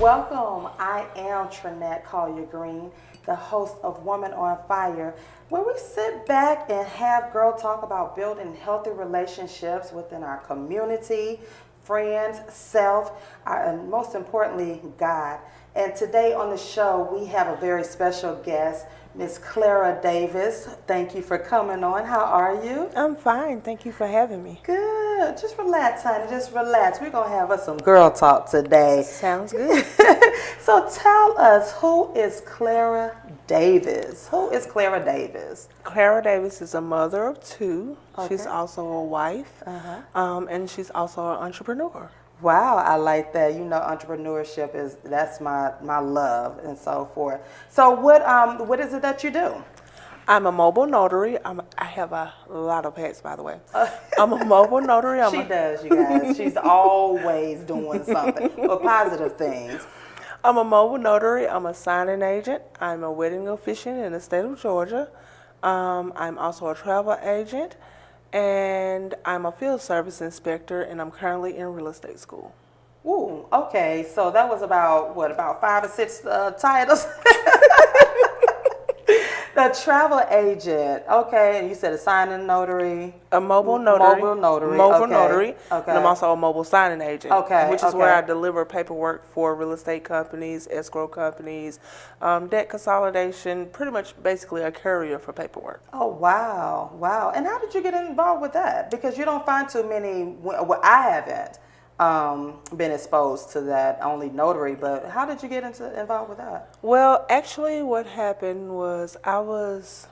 Welcome. I am Trinette Collier Green, the host of Woman on Fire, where we sit back and have girl talk about building healthy relationships within our community, friends, self, and most importantly, God. And today on the show, we have a very special guest, Miss Clara Davis. Thank you for coming on. How are you? I'm fine. Thank you for having me. Good. Just relax, honey. Just relax. We're going to have us some girl talk today. Sounds good. So tell us, who is Clara Davis? Who is Clara Davis? Clara Davis is a mother of two. Okay. She's also a wife, and she's also an entrepreneur. Wow, I like that. You know, entrepreneurship that's my love and so forth. So what is it that you do? I'm a mobile notary. I have a lot of hats, by the way. I'm a mobile notary. She does, you guys. She's always doing something, but positive things. I'm a mobile notary. I'm a signing agent. I'm a wedding officiant in the state of Georgia. I'm also a travel agent, and I'm a field service inspector, and I'm currently in real estate school. Ooh, okay. So that was about 5 or 6 titles? The travel agent, okay, and you said a signing notary. A mobile notary. Mobile notary. Okay. And I'm also a mobile signing agent. Okay. Which is where I deliver paperwork for real estate companies, escrow companies, debt consolidation, pretty much basically a courier for paperwork. Oh, wow. Wow. And how did you get involved with that? Because you don't find too many, well, I haven't been exposed to that, only notary, but how did you get involved with that? Well, actually what happened was I was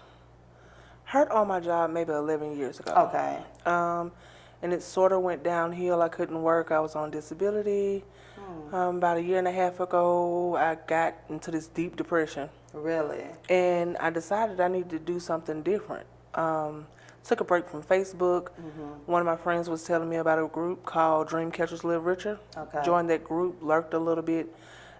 hurt on my job maybe 11 years ago. Okay. And it sort of went downhill. I couldn't work. I was on disability. About a year and a half ago, I got into this deep depression. Really? And I decided I needed to do something different. Took a break from Facebook. One of my friends was telling me about a group called Dream Catchers Live Richer. Okay. Joined that group, lurked a little bit,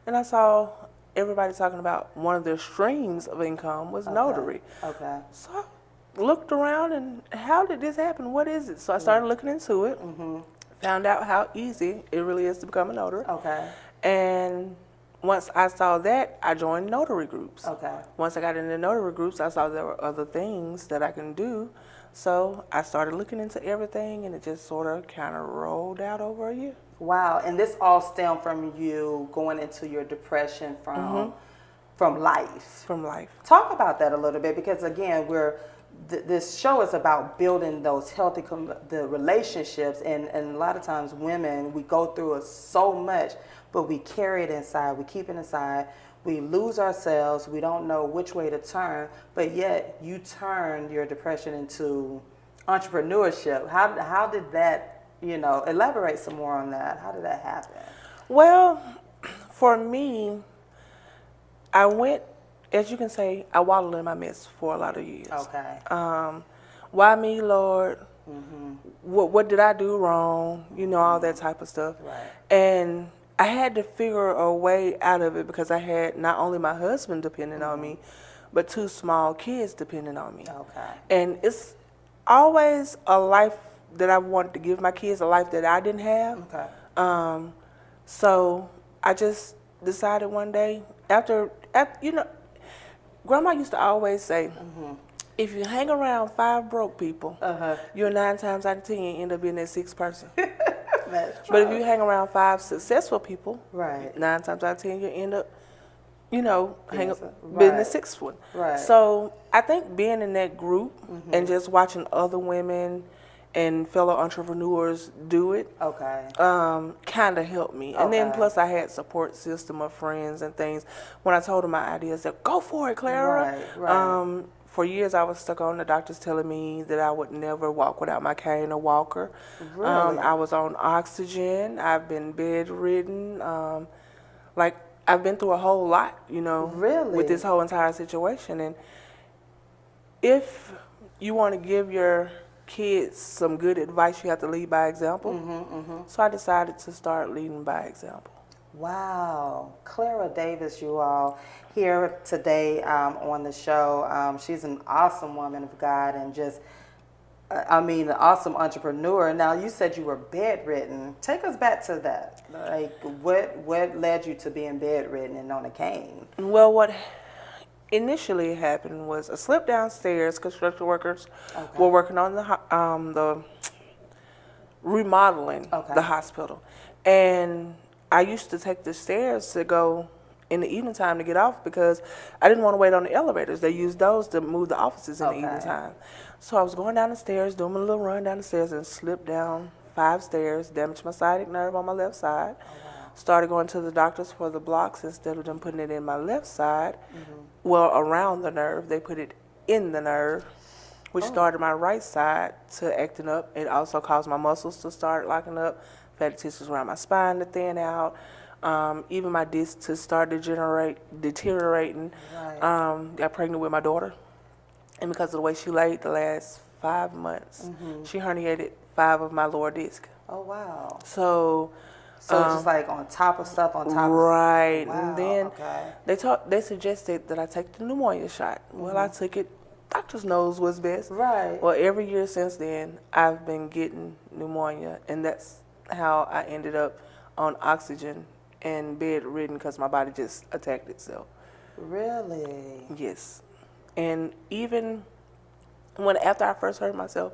and I saw everybody talking about one of their streams of income was notary. Okay. So I looked around and how did this happen? What is it? So I started looking into it. Found out how easy it really is to become a notary. Okay. And once I saw that, I joined notary groups. Okay. Once I got into notary groups, I saw there were other things that I can do. So I started looking into everything, and it just sort of kind of rolled out over a year. Wow. And this all stemmed from you going into your depression from life. From life. Talk about that a little bit, because again, this show is about building those healthy the relationships, and a lot of times women, we go through it so much, but we carry it inside, we keep it inside, we lose ourselves, we don't know which way to turn, but yet you turned your depression into entrepreneurship. How did that, elaborate some more on that? How did that happen? Well, for me, I went, as you can say, I wallowed in my mess for a lot of years. Okay. Why me, Lord? What did I do wrong? All that type of stuff. Right. And I had to figure a way out of it because I had not only my husband depending on me, but 2 small kids depending on me. Okay. And it's always a life that I wanted to give my kids, a life that I didn't have. Okay. So I just decided one day, after Grandma used to always say, if you hang around 5 broke people, you're 9 times out of 10 you end up being that 6th person. That's true. But if you hang around 5 successful people, right, 9 times out of 10 you end up, being the 6th one. Right. So I think being in that group and just watching other women and fellow entrepreneurs do it, kind of helped me. And then plus I had support system of friends and things. When I told them my ideas, said, "Go for it, Clara." Right. For years I was stuck on the doctors telling me that I would never walk without my cane or walker. Really? I was on oxygen. I've been bedridden. I've been through a whole lot, Really? with this whole entire situation. And if you want to give your kids some good advice, you have to lead by example. So I decided to start leading by example. Wow. Clara Davis, you all, here today on the show. She's an awesome woman of God, and just I mean, an awesome entrepreneur. Now, you said you were bedridden. Take us back to that. Like, what led you to being bedridden and on a cane? Well, what initially happened was I slipped downstairs. Construction workers were working on the remodeling the hospital, and I used to take the stairs to go in the evening time to get off because I didn't want to wait on the elevators. They used those to move the offices in the evening time. So I was going down the stairs, doing my little run down the stairs, and slipped down 5 stairs, damaged my sciatic nerve on my left side. Started going to the doctors for the blocks instead of them putting it in my left side. Well, around the nerve, they put it in the nerve, which started my right side to acting up. It also caused my muscles to start locking up, fatty tissues around my spine to thin out. Even my discs to start deteriorating. Got pregnant with my daughter, and because of the way she laid the last 5 months, she herniated 5 of my lower discs. Oh wow! So it's just like on top of stuff on top. Right, of stuff. Wow. And then they suggested that I take the pneumonia shot. Well, I took it. Doctors knows what's best. Right. Well, every year since then, I've been getting pneumonia, and that's how I ended up on oxygen and bedridden because my body just attacked itself. Really? Yes. And even after I first hurt myself,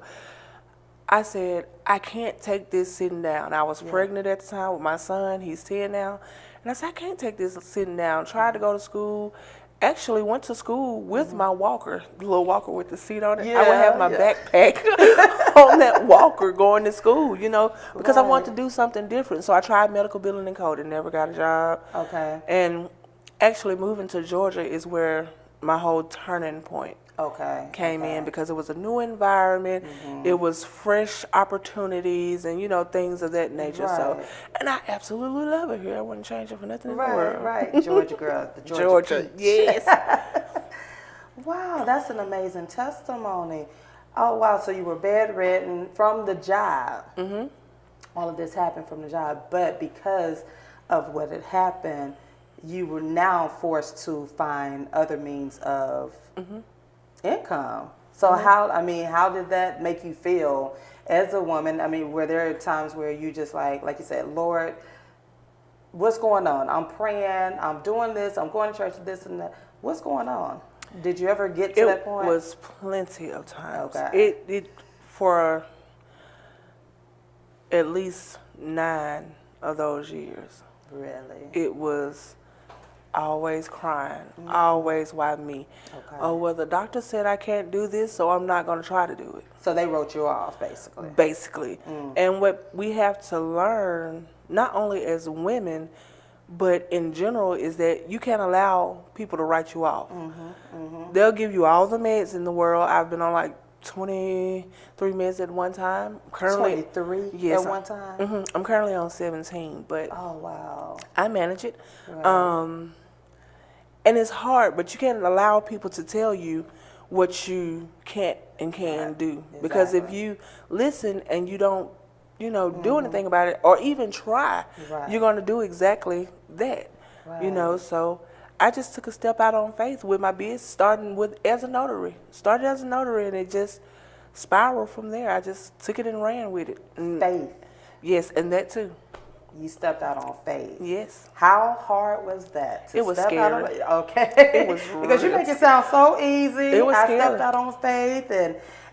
I said, I can't take this sitting down. I was pregnant at the time with my son. He's 10 now. And I said, I can't take this sitting down. Tried to go to school. Actually went to school with my walker, the little walker with the seat on it. I would have my backpack on that walker going to school, because I wanted to do something different. So I tried medical billing and coding, never got a job. And actually moving to Georgia is where my whole turning point came in, because it was a new environment. It was fresh opportunities and, things of that nature. So, and I absolutely love it here. I wouldn't change it for nothing in the world. Right, Georgia girl. The Georgia, peach. yes. Wow, that's an amazing testimony. Oh, wow, so you were bedridden from the job. All of this happened from the job, but because of what had happened, you were now forced to find other means of income. So how did that make you feel as a woman? I mean, were there times where you just like you said, Lord, what's going on? I'm praying, I'm doing this, I'm going to church, this and that. What's going on? Did you ever get to that point? It was plenty of times. It for at least 9 of those years. Really? It was always crying, always, why me? Oh, well, the doctor said I can't do this, so I'm not going to try to do it. So they wrote you off, basically. Basically. And what we have to learn, not only as women, but in general, is that you can't allow people to write you off. They'll give you all the meds in the world. I've been on like 23 meds at one time. Currently, 23 yes, at one time? I'm currently on 17, but oh, wow. I manage it. Right. And it's hard, but you can't allow people to tell you what you can't and can do. Because if you listen and you don't, do anything about it or even try, you're going to do exactly that. So I just took a step out on faith with my business, starting as a notary. Started as a notary, and it just spiraled from there. I just took it and ran with it. Faith. Yes, and that too. You stepped out on faith. Yes. How hard was that? It was scary. Okay. It was because you make it sound so easy. It was scary. I stepped out on faith,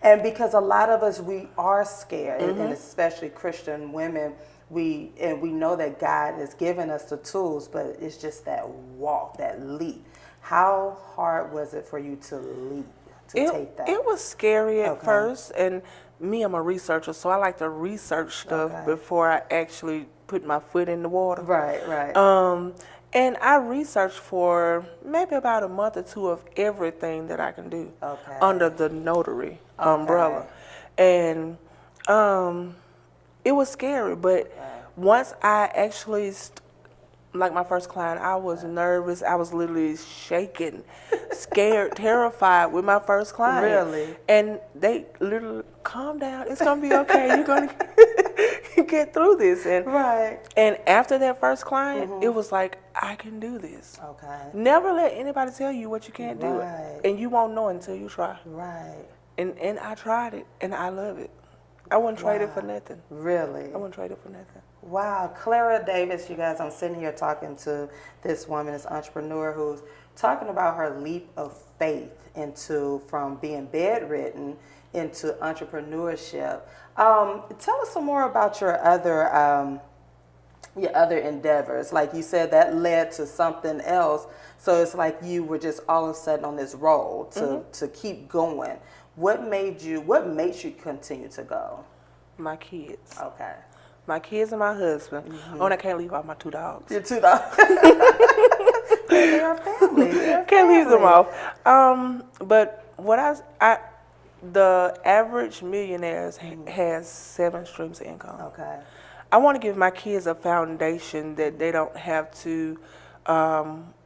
and because a lot of us, we are scared, and especially Christian women, we know that God has given us the tools, but it's just that walk, that leap. How hard was it for you to leap, take that? It was scary at first, and me, I'm a researcher, so I like to research stuff before I actually put my foot in the water. Right. And I researched for maybe about a month or 2 of everything that I can do under the notary umbrella. And it was scary, but once I actually, like my first client, I was nervous. I was literally shaking, scared, terrified with my first client. Really? And they literally, calm down. It's going to be okay. You're going to get through this. And after that first client, it was like, I can do this. Okay. Never let anybody tell you what you can't do. And you won't know until you try. Right. And I tried it, and I love it. I wouldn't trade it for nothing. Really? I wouldn't trade it for nothing. Wow, Clara Davis, you guys, I'm sitting here talking to this woman, this entrepreneur who's talking about her leap of faith from being bedridden into entrepreneurship. Tell us some more about your other endeavors. Like you said, that led to something else. So it's like you were just all of a sudden on this roll to keep going. What makes you continue to go? My kids. Okay. My kids and my husband. Mm-hmm. Oh, and I can't leave off my 2 dogs. Your 2 dogs. They are family. Can't leave them off. But what the average millionaire has 7 streams of income. Okay. I want to give my kids a foundation that they don't have to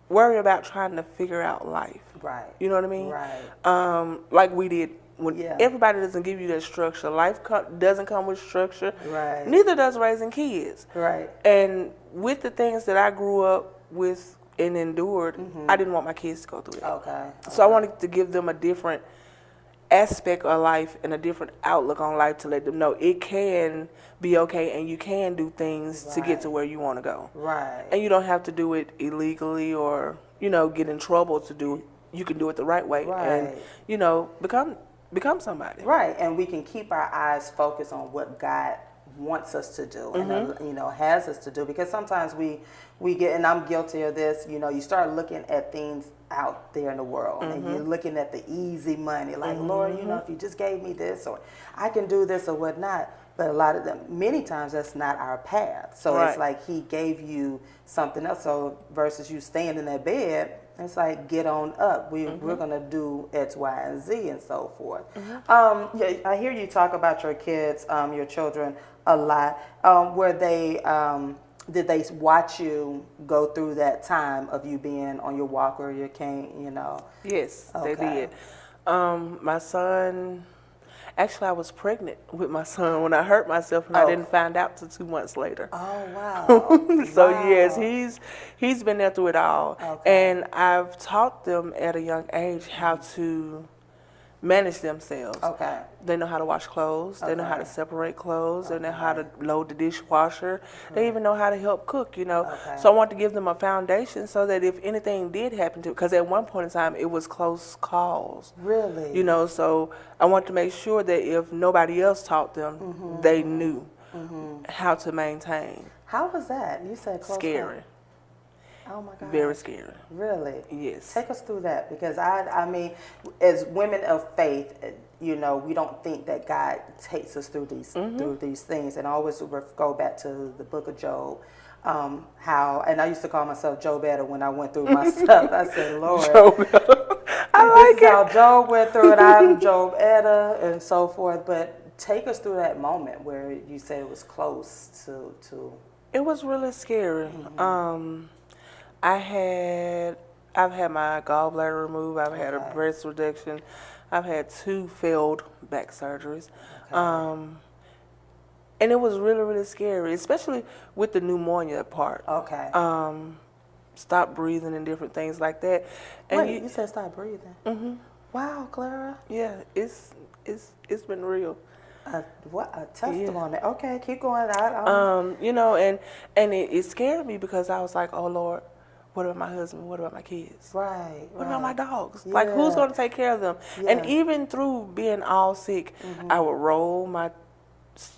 worry about trying to figure out life. Right. You know what I mean? Right. Like we did. When everybody doesn't give you that structure. Life doesn't come with structure. Right. Neither does raising kids. Right. And with the things that I grew up with and endured, I didn't want my kids to go through that. Okay. So I wanted to give them a different aspect of life and a different outlook on life to let them know it can be okay and you can do things to get to where you want to go. Right. And you don't have to do it illegally or, get in trouble to do it. You can do it the right way and, become somebody. Right, and we can keep our eyes focused on what God wants us to do and has us to do, because sometimes we get, and I'm guilty of this, you start looking at things out there in the world and you're looking at the easy money, like Lord, if you just gave me this, or I can do this or whatnot. But many times that's not our path. So it's like He gave you something else. So versus you staying in that bed, it's like, get on up. We're going to do X, Y, and Z and so forth. I hear you talk about your kids, your children a lot. Did they watch you go through that time of you being on your walker, your cane, Yes, they did. My son... Actually, I was pregnant with my son when I hurt myself, and I didn't find out till 2 months later. Oh, wow. So, yes, he's been there through it all. Okay. And I've taught them at a young age how to manage themselves. Okay. They know how to wash clothes. They know how to separate clothes. They know how to load the dishwasher. They even know how to help cook, So I want to give them a foundation so that if anything did happen to, because at one point in time it was close calls. Really? So I want to make sure that if nobody else taught them, they knew how to maintain. How was that? You said close scary. Call. Oh my God. Very scary. Really? Yes. Take us through that, because I mean, as women of faith, we don't think that God takes us through these things, and I always go back to the book of Job. And I used to call myself Job-etta when I went through my stuff. I said, Lord, this is how Job went through it. I'm Job-etta and so forth. But take us through that moment where you said it was close to. It was really scary. I've had my gallbladder removed. I've had a breast reduction. I've had 2 failed back surgeries. And it was really, really scary, especially with the pneumonia part. Okay. Stop breathing and different things like that. And Wait, you said stop breathing? Wow, Clara. Yeah, it's been real. What a testimony. Yeah. Okay, keep going. And it scared me because I was like, oh Lord, what about my husband? What about my kids? Right. What about my dogs? Yeah. Like, who's going to take care of them? Yeah. And even through being all sick, I would roll my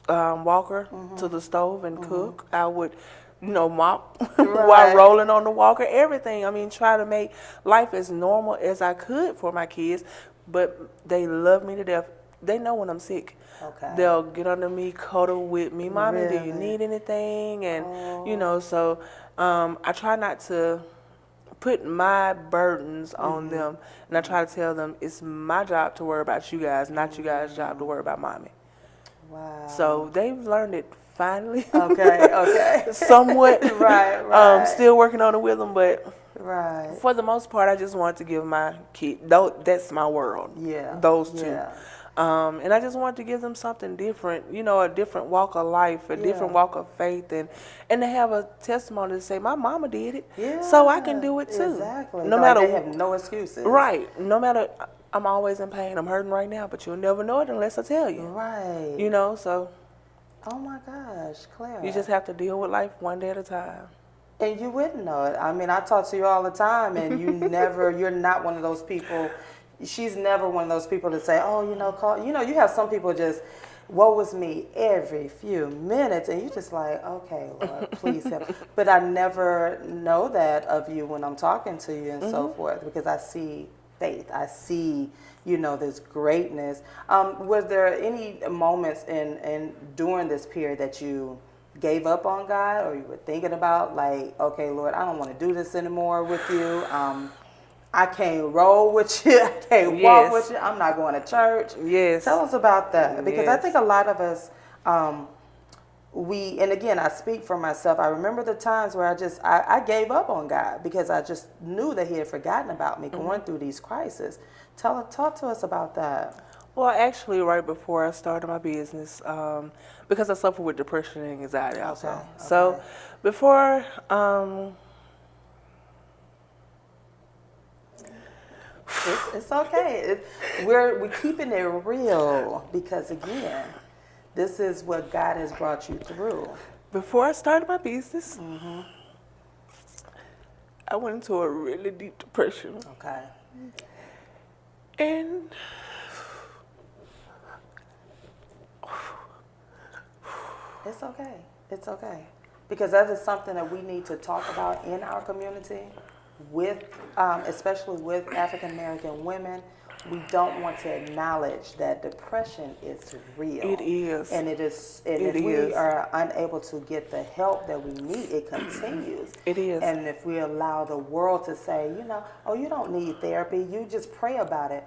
walker to the stove and cook. I would, mop while rolling on the walker, everything. I mean, try to make life as normal as I could for my kids. But they love me to death. They know when I'm sick. Okay. They'll get under me, cuddle with me. Mommy, do you need anything? And, so I try not to put my burdens on them. And I try to tell them it's my job to worry about you guys, not you guys' job to worry about mommy. Wow. So they've learned it finally. Okay. Somewhat. Right. Still working on it with them, but right. For the most part, I just want to give my kid, that's my world. Yeah. Those 2. Yeah. And I just wanted to give them something different, a different walk of life, a different walk of faith, and to have a testimony to say, my mama did it, so I can do it too. Exactly. No matter, they have no excuses. Right. No matter, I'm always in pain. I'm hurting right now, but you'll never know it unless I tell you. Right. You know, so. Oh my gosh, Clara. You just have to deal with life one day at a time. And you wouldn't know it. I mean, I talk to you all the time, and you're not one of those people. She's never one of those people that say, oh, call. You have some people just, woe was me every few minutes, and you just like, okay, Lord, please help. But I never know that of you when I'm talking to you and so forth, because I see faith. I see, this greatness. Was there any moments in during this period that you gave up on God, or you were thinking about like, okay, Lord, I don't want to do this anymore with you. I can't roll with you. I can't walk with you. I'm not going to church. Yes. Tell us about that, because I think a lot of us, and again, I speak for myself. I remember the times where I gave up on God because I just knew that He had forgotten about me going through these crises. Talk to us about that. Well, actually, right before I started my business, because I suffer with depression and anxiety also. Okay. So before, it's okay. We're keeping it real, because again, this is what God has brought you through. Before I started my business, I went into a really deep depression. Okay. And it's okay. It's okay. Because that is something that we need to talk about in our community, with, especially with African American women. We don't want to acknowledge that depression is real. It is. And it is. And if we are unable to get the help that we need, it continues. It is. And if we allow the world to say, oh, you don't need therapy, you just pray about it.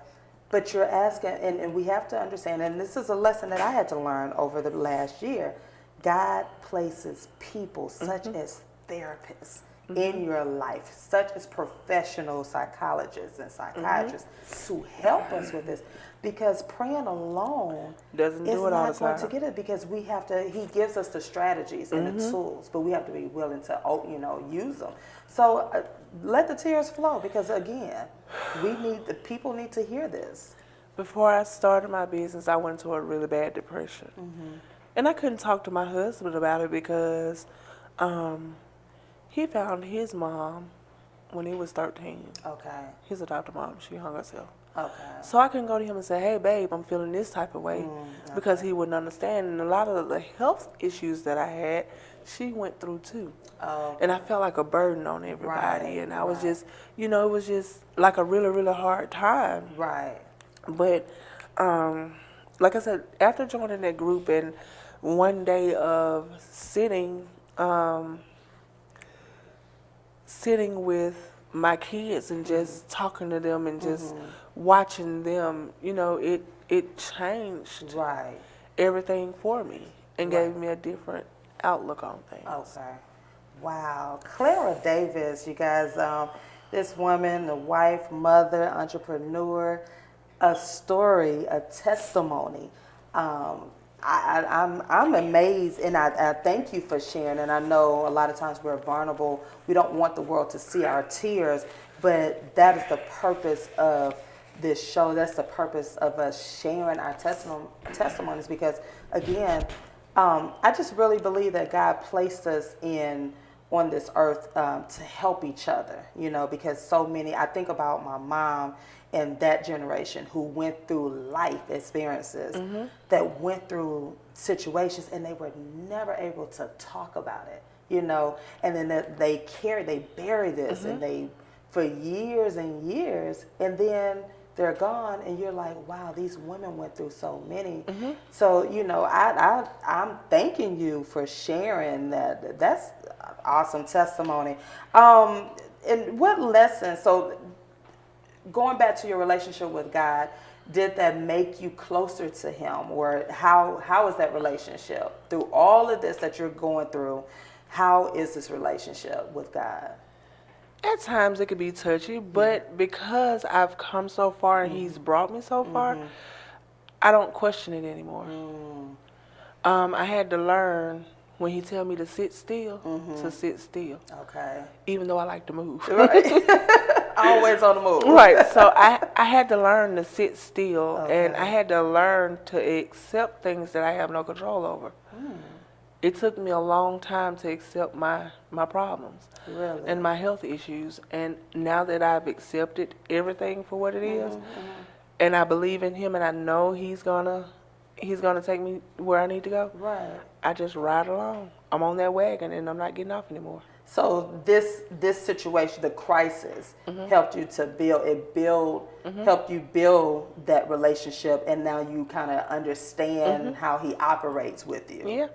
But you're asking, and we have to understand, and this is a lesson that I had to learn over the last year, God places people such as therapists in your life, such as professional psychologists and psychiatrists to help us with this, because praying alone doesn't do it all the time. It's not going to get it, because we have to. He gives us the strategies and the tools, but we have to be willing to use them. So let the tears flow, because again, people need to hear this. Before I started my business, I went into a really bad depression, and I couldn't talk to my husband about it because. He found his mom when he was 13. Okay. His adopted mom. She hung herself. Okay. So I couldn't go to him and say, hey, babe, I'm feeling this type of way, because he wouldn't understand. And a lot of the health issues that I had, she went through too. Oh. And I felt like a burden on everybody. Right. And I was just, it was just like a really, really hard time. Right. But like I said, after joining that group and one day of sitting with my kids and just talking to them and just watching them, it changed everything for me and gave me a different outlook on things. Okay. Wow. Clara Davis, you guys, this woman, the wife, mother, entrepreneur, a story, a testimony. I'm amazed, and I thank you for sharing. And I know a lot of times we're vulnerable. We don't want the world to see our tears, but that is the purpose of this show. That's the purpose of us sharing our testimonies, because again, I just really believe that God placed us on this earth to help each other, because so many, I think about my mom and that generation who went through life experiences, that went through situations, and they were never able to talk about it, and then they bury this and they, for years and years, and then they're gone, and you're like, wow, these women went through so many. So, I'm thanking you for sharing that. That's awesome testimony. And what lessons, so going back to your relationship with God, did that make you closer to Him? Or how is that relationship? Through all of this that you're going through, how is this relationship with God? At times it could be touchy, but because I've come so far and He's brought me so far, I don't question it anymore. I had to learn when He tell me to sit still, to sit still. Okay. Even though I like to move. Right. Oh always on the move. Right. So I had to learn to sit still, and I had to learn to accept things that I have no control over. It took me a long time to accept my problems and my health issues. And now that I've accepted everything for what it is, and I believe in him, and I know he's gonna take me where I need to go. Right. I just ride along. I'm on that wagon, and I'm not getting off anymore. So this situation, the crisis, helped you to helped you build that relationship, and now you kind of understand how he operates with you. Yeah.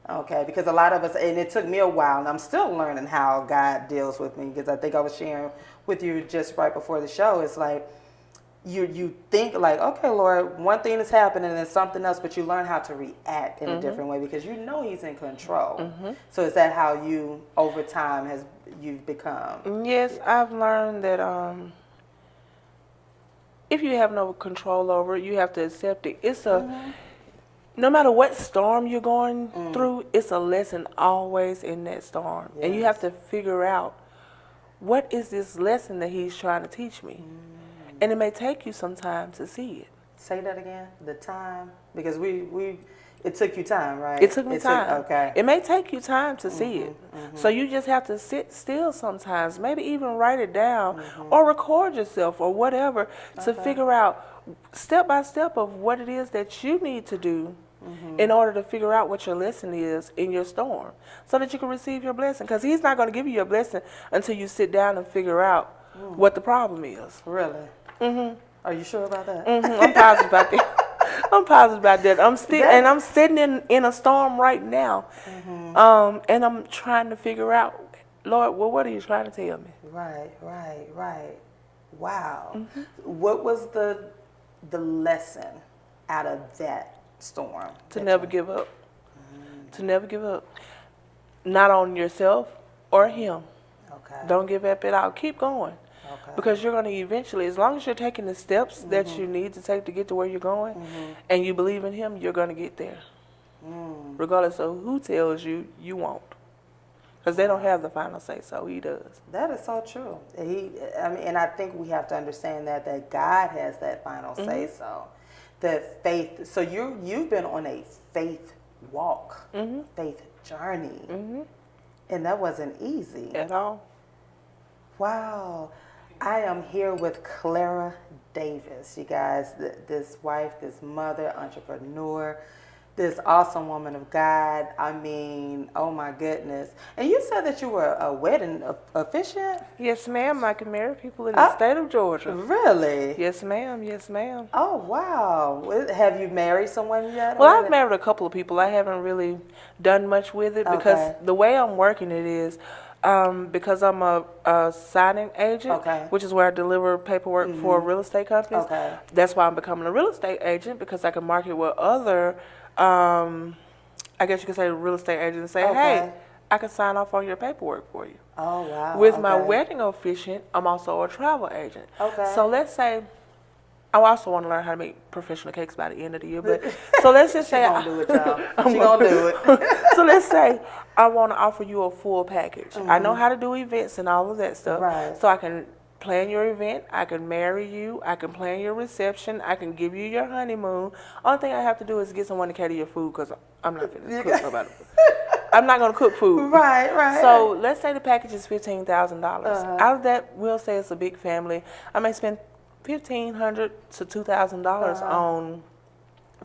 Okay, because a lot of us, and it took me a while, and I'm still learning how God deals with me, because I think I was sharing with you just right before the show. It's like you think like, okay, Lord, one thing is happening and something else, but you learn how to react in a different way because you know he's in control. So is that how you, over time, you've become? Yes, I've learned that if you have no control over it, you have to accept it. It's no matter what storm you're going through, it's a lesson always in that storm. Yes. And you have to figure out, what is this lesson that he's trying to teach me? And it may take you some time to see it. Say that again, the time, because it took you time, right? It took me time. Okay. It may take you time to see it. So you just have to sit still sometimes, maybe even write it down or record yourself or whatever to figure out step by step of what it is that you need to do in order to figure out what your lesson is in your storm so that you can receive your blessing. Because he's not going to give you your blessing until you sit down and figure out what the problem is. Really? Are you sure about that? I'm positive about that. I'm positive about that. I'm sitting in a storm right now, and I'm trying to figure out, Lord, well, what are you trying to tell me? Right. Wow. What was the lesson out of that storm? To never give up. To never give up. Not on yourself or him. Okay. Don't give up at all. Keep going. Okay. Because you're going to eventually, as long as you're taking the steps that you need to take to get to where you're going, and you believe in him, you're going to get there. Regardless of who tells you, you won't. Because they don't have the final say, so he does. That is so true. And I think we have to understand that God has that final say, so that faith. So you've been on a faith walk, faith journey, and that wasn't easy at all. Wow. I am here with Clara Davis, you guys, this wife, this mother, entrepreneur, this awesome woman of God. I mean, oh my goodness. And you said that you were a wedding officiant? Yes, ma'am. I can marry people in the state of Georgia. Really? Yes, ma'am. Yes, ma'am. Oh, wow. Have you married someone yet? Well, I've married a couple of people. I haven't really done much with it because the way I'm working it is, because I'm a signing agent, which is where I deliver paperwork for real estate companies. That's why I'm becoming a real estate agent, because I can market with other, I guess you could say real estate agents and say, hey, I can sign off on your paperwork for you. Oh, wow. With my wedding officiant, I'm also a travel agent. So let's say, I also want to learn how to make professional cakes by the end of the year. But so let's just say She's gonna do it, y'all. She's gonna do it. So let's say I want to offer you a full package. I know how to do events and all of that stuff. So I can plan your event. I can marry you. I can plan your reception. I can give you your honeymoon. Only thing I have to do is get someone to cater your food, because I'm not going to cook nobody. I'm not going to cook food. Right. So let's say the package is $15,000. Out of that, we'll say it's a big family. I may spend $1,500 to $2,000 on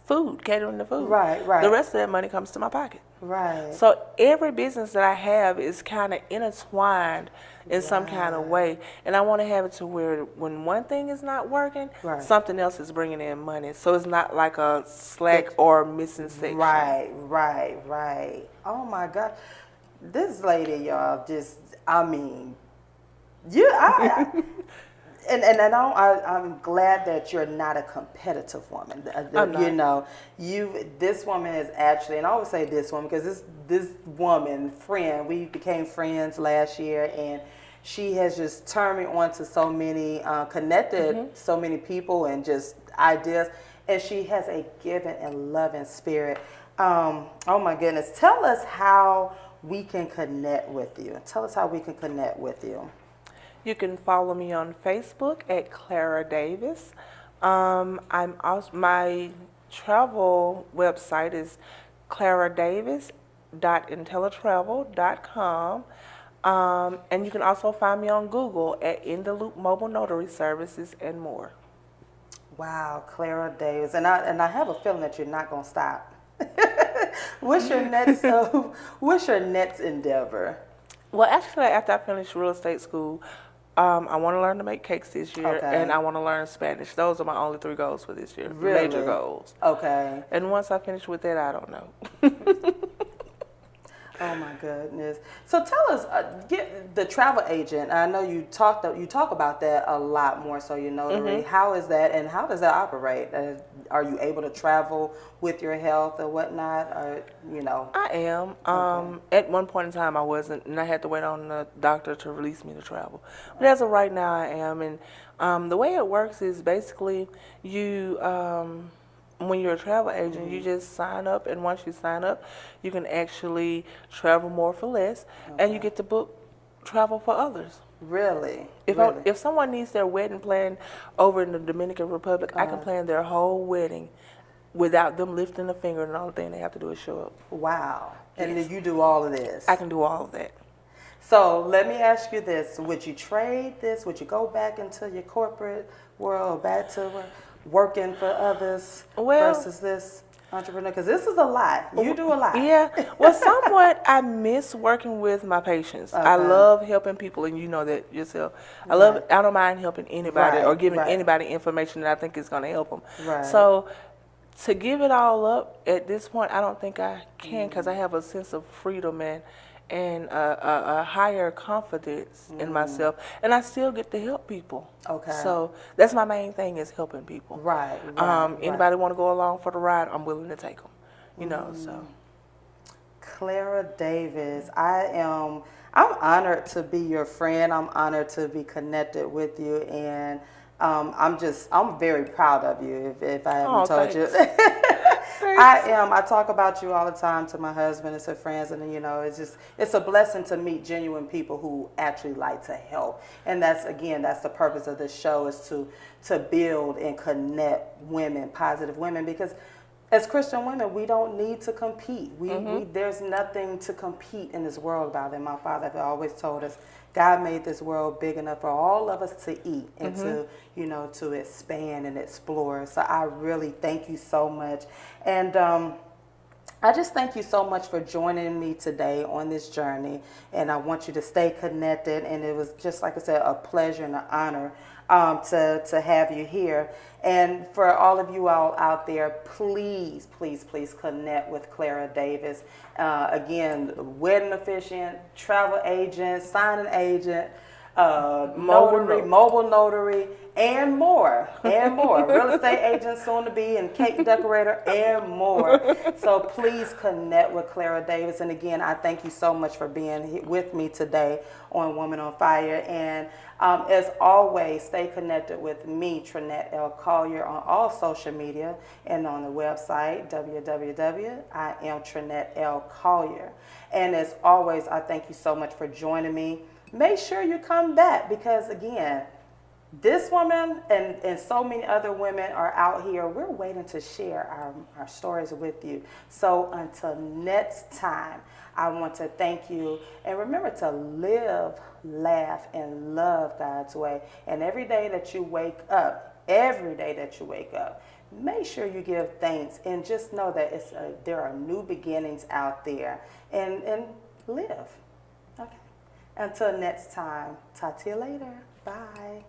food, catering the food. Right. The rest of that money comes to my pocket. Right. So every business that I have is kind of intertwined in some kind of way, and I want to have it to where when one thing is not working, something else is bringing in money. So it's not like a slack or missing section. Right. Oh my God, this lady, y'all, just, I mean, I'm glad that you're not a competitive woman. I'm not. You know, this woman is actually, and I always say this woman because this woman, friend, we became friends last year, and she has just turned me on to so many, connected so many people and just ideas, and she has a giving and loving spirit. Oh my goodness. Tell us how we can connect with you. You can follow me on Facebook at Clara Davis. I'm also, my travel website is claradavis.intellitravel.com. And you can also find me on Google at In the Loop Mobile Notary Services and more. Wow, Clara Davis, and I have a feeling that you're not gonna stop. What's your next endeavor? Well, actually, after I finish real estate school, I want to learn to make cakes this year, and I want to learn Spanish. Those are my only 3 goals for this year. Really? Major goals. Okay. And once I finish with that, I don't know. Oh my goodness! So tell us, get the travel agent. I know you talk about that a lot more. So you know, how is that, and how does that operate? Are you able to travel with your health or whatnot? Or I am. At one point in time, I wasn't, and I had to wait on the doctor to release me to travel. But as of right now, I am. And the way it works is basically you. When you're a travel agent, you just sign up, and once you sign up, you can actually travel more for less, and you get to book travel for others. Really? If someone needs their wedding planned over in the Dominican Republic, I can plan their whole wedding without them lifting a finger, and the only thing they have to do is show up. Wow. And Yes. then you do all of this? I can do all of that. So let me ask you this. Would you trade this? Would you go back into your corporate world, back to working for others versus this entrepreneur? Because this is a lot. You do a lot. Yeah. Well, somewhat I miss working with my patients. I love helping people, and you know that yourself. I don't mind helping anybody or giving anybody information that I think is going to help them. Right. So to give it all up at this point, I don't think I can, because I have a sense of freedom and a higher confidence in myself, and I still get to help people. Okay. So that's my main thing, is helping people. Right. Anybody want to go along for the ride, I'm willing to take them. You know, so. Clara Davis, I'm honored to be your friend. I'm honored to be connected with you, and I'm very proud of you. If I haven't told you. I am. I talk about you all the time to my husband and to friends, and it's a blessing to meet genuine people who actually like to help. And that's the purpose of this show, is to build and connect women, positive women, because as Christian women, we don't need to compete. There's nothing to compete in this world about. And my father always told us, God made this world big enough for all of us to eat and to expand and explore. So I really thank you so much. And I just thank you so much for joining me today on this journey. And I want you to stay connected. And it was, just like I said, a pleasure and an honor to have you here. And for all of you all out there, please, please, please connect with Clara Davis. Again, wedding officiant, travel agent, signing agent, mobile notary, and more, real estate agent, soon to be, and cake decorator, and more. So please connect with Clara Davis. And again, I thank you so much for being with me today on Woman on Fire. And as always, stay connected with me, Trinette L. Collier, on all social media and on the website, www.IamTrinetteLCollier. And as always, I thank you so much for joining me. Make sure you come back, because again, this woman and so many other women are out here. We're waiting to share our stories with you. So until next time, I want to thank you. And remember to live, laugh, and love God's way. And every day that you wake up, make sure you give thanks, and just know that there are new beginnings out there. And live. Okay. Until next time, talk to you later. Bye.